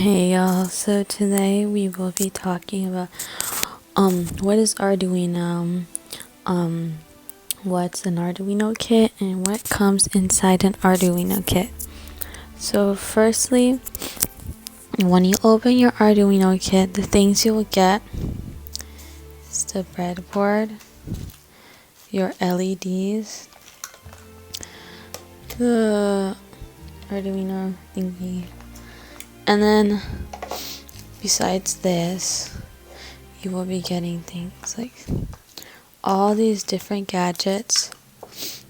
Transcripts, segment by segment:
Hey y'all, so today we will be talking about what is Arduino, what's an Arduino kit, and what comes inside an Arduino kit. So firstly, when you open your Arduino kit, the things you will get is the breadboard, your LEDs, the Arduino thingy, and then besides this, you will be getting things like all these different gadgets.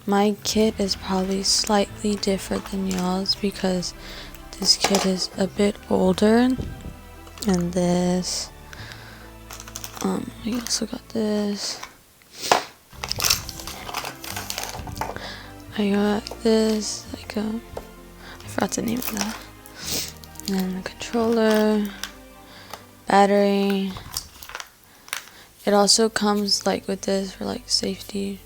My kit is probably slightly different than y'all's because this kit is a bit older. And this, I also got this. I got this, I forgot the name of that. And then the controller, battery. It also comes with this for safety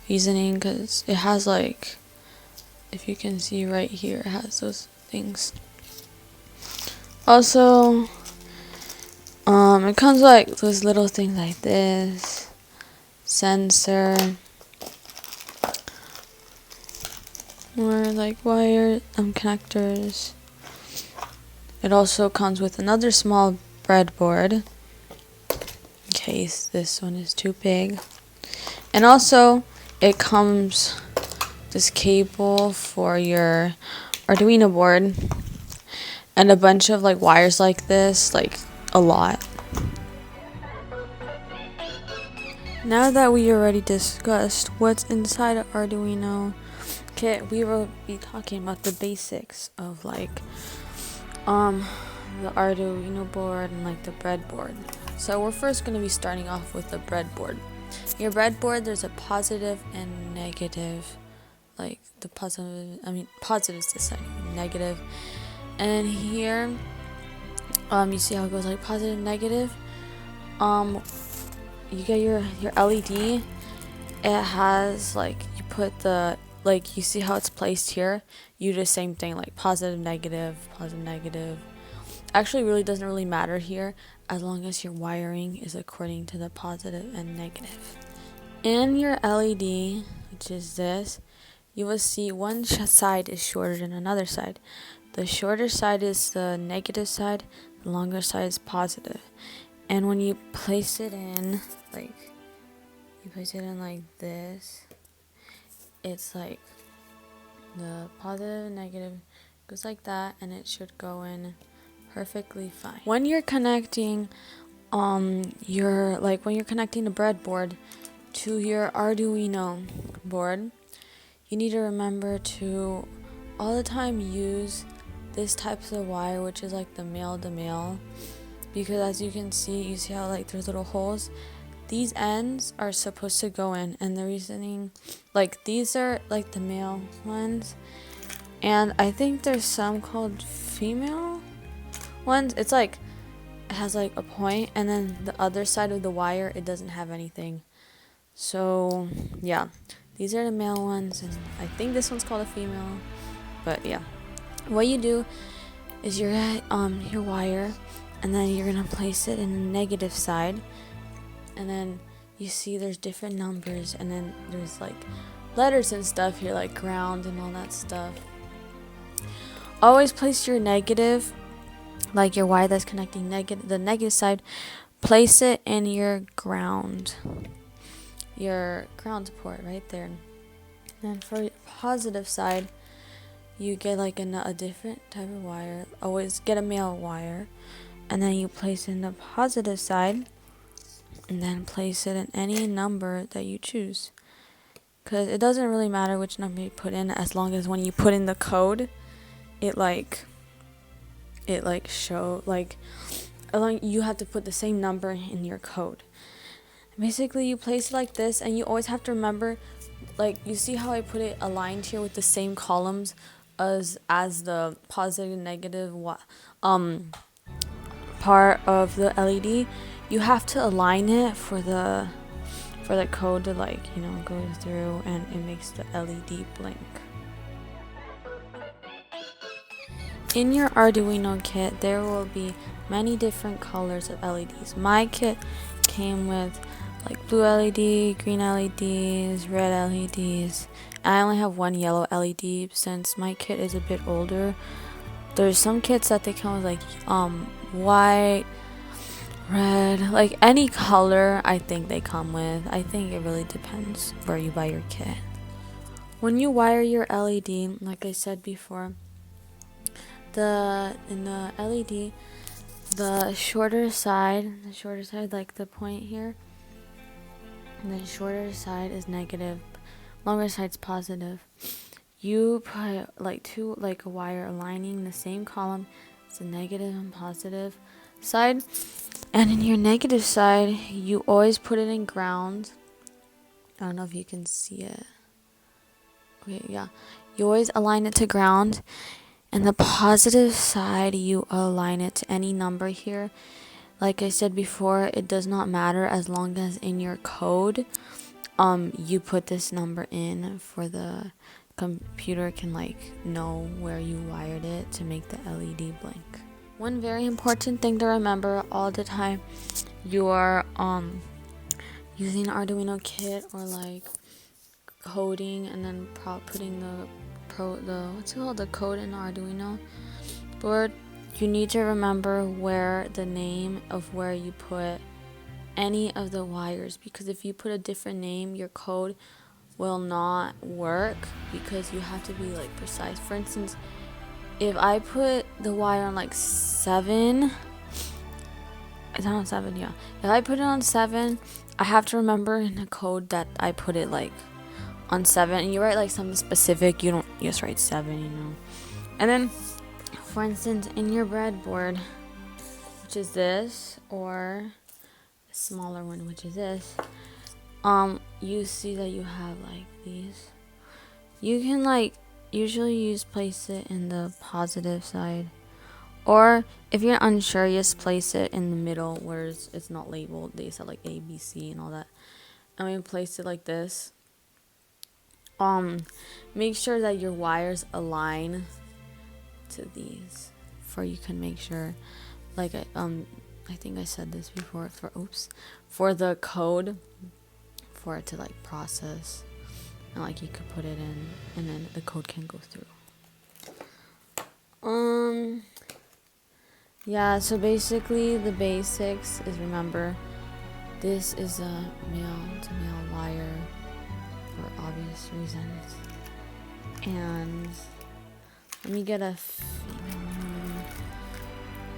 reasoning, because it has if you can see right here, it has those things. Also, it comes those little things like this, sensor, more wire connectors. It also comes with another small breadboard in case this one is too big. And also it comes this cable for your Arduino board and a bunch of wires like this, a lot. Now that we already discussed what's inside an Arduino kit, we will be talking about the basics of the Arduino board and the breadboard. So we're first going to be starting off with the breadboard. Your breadboard, there's a positive and negative. The positive is this side, negative. And here, you see how it goes positive, negative. You get your LED. It has you put the you see how it's placed here. You do the same thing, positive, negative, positive, negative. Actually, really doesn't really matter here as long as your wiring is according to the positive and negative. In your LED, which is this, you will see one side is shorter than another side. The shorter side is the negative side, the longer side is positive. And when you place it in, you place it in like this, it's the positive and negative goes like that, and it should go in perfectly fine. When you're connecting when you're connecting the breadboard to your Arduino board, you need to remember to all the time use this types of wire, which is the male to male, because as you can see, you see how there's little holes. These ends are supposed to go in, and the reasoning, these are the male ones, and I think there's some called female ones. It's it has a point, and then the other side of the wire, it doesn't have anything. So yeah, these are the male ones, and I think this one's called a female. But yeah, what you do is you're at your wire, and then you're gonna place it in the negative side, and then you see there's different numbers, and then there's letters and stuff here, ground and all that stuff. Always place your negative, your wire that's connecting the negative side, place it in your ground port right there. And then for your positive side, you get a different type of wire. Always get a male wire, and then you place it in the positive side, and then place it in any number that you choose, because it doesn't really matter which number you put in, as long as when you put in the code, it show you have to put the same number in your code. Basically, you place it like this, and you always have to remember, you see how I put it aligned here with the same columns as the positive and negative part of the LED. You have to align it for the code to go through, and it makes the LED blink. In your Arduino kit, there will be many different colors of LEDs. My kit came with like blue LED, green LEDs, red LEDs. I only have one yellow LED since my kit is a bit older. There's some kits that they come with like white, red, like any color I think they come with. I think it really depends where you buy your kit. When you wire your LED, like I said before, in the LED, the shorter side, like the point here, the shorter side is negative, longer side's positive. You put like a wire aligning the same column. It's a negative and positive side, and in your negative side, you always put it in ground. I don't know if you can see it. Okay, yeah. You always align it to ground. And the positive side, you align it to any number here. Like I said before, it does not matter as long as in your code, you put this number in for the computer can know where you wired it to make the LED blink. One very important thing to remember all the time you are using an Arduino kit or coding and then putting the code in the Arduino board, you need to remember where the name of where you put any of the wires, because if you put a different name, your code will not work because you have to be precise. For instance, if I put the wire on 7, it's not on 7, yeah. If I put it on 7, I have to remember in the code that I put it on 7, and you write something specific. You don't just write 7, And then, for instance, in your breadboard, which is this, or a smaller one, which is this, you see that you have these. You can usually place it in the positive side, or if you're unsure, just place it in the middle where it's not labeled. They said A, B, C, and all that. And we place it like this. Make sure that your wires align to these, for you can make sure, I think I said this before, for the code, for it to process, and you could put it in, and then the code can go through. Yeah, so basically the basics is, remember, this is a male-to-male wire for obvious reasons, and let me get a female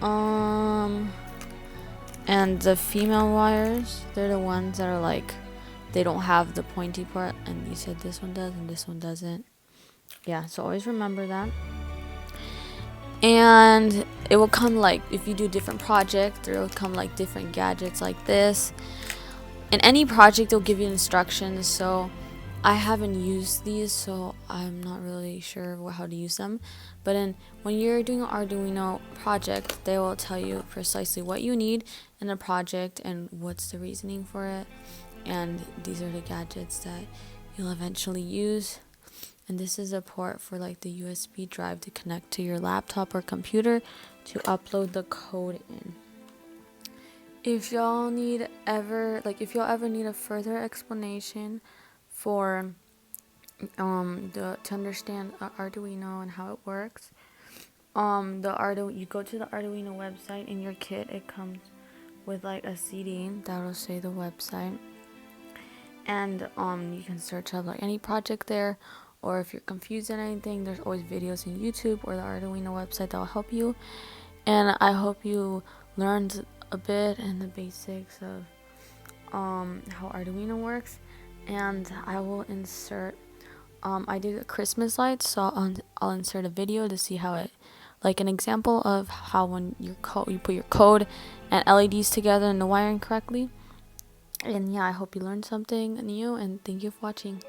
one. And the female wires, they're the ones that are they don't have the pointy part, and you said this one does and this one doesn't. Yeah, so always remember that. And it will come if you do different projects, there will come different gadgets like this. In any project, they'll give you instructions, so I haven't used these, so I'm not really sure how to use them. But when you're doing an Arduino project, they will tell you precisely what you need in a project and what's the reasoning for it. And these are the gadgets that you'll eventually use. And this is a port for the USB drive to connect to your laptop or computer to upload the code in. If y'all ever need a further explanation for to understand Arduino and how it works, you go to the Arduino website. In your kit, it comes with a CD that'll say the website, and you can search up any project there, or if you're confused in anything, there's always videos on YouTube or the Arduino website that'll help you. And I hope you learned a bit in the basics of how Arduino works. And I will insert I did Christmas lights, so I'll insert a video to see how it, an example of how when you put your code and LEDs together and the wiring correctly. And yeah, I hope you learned something new, and thank you for watching.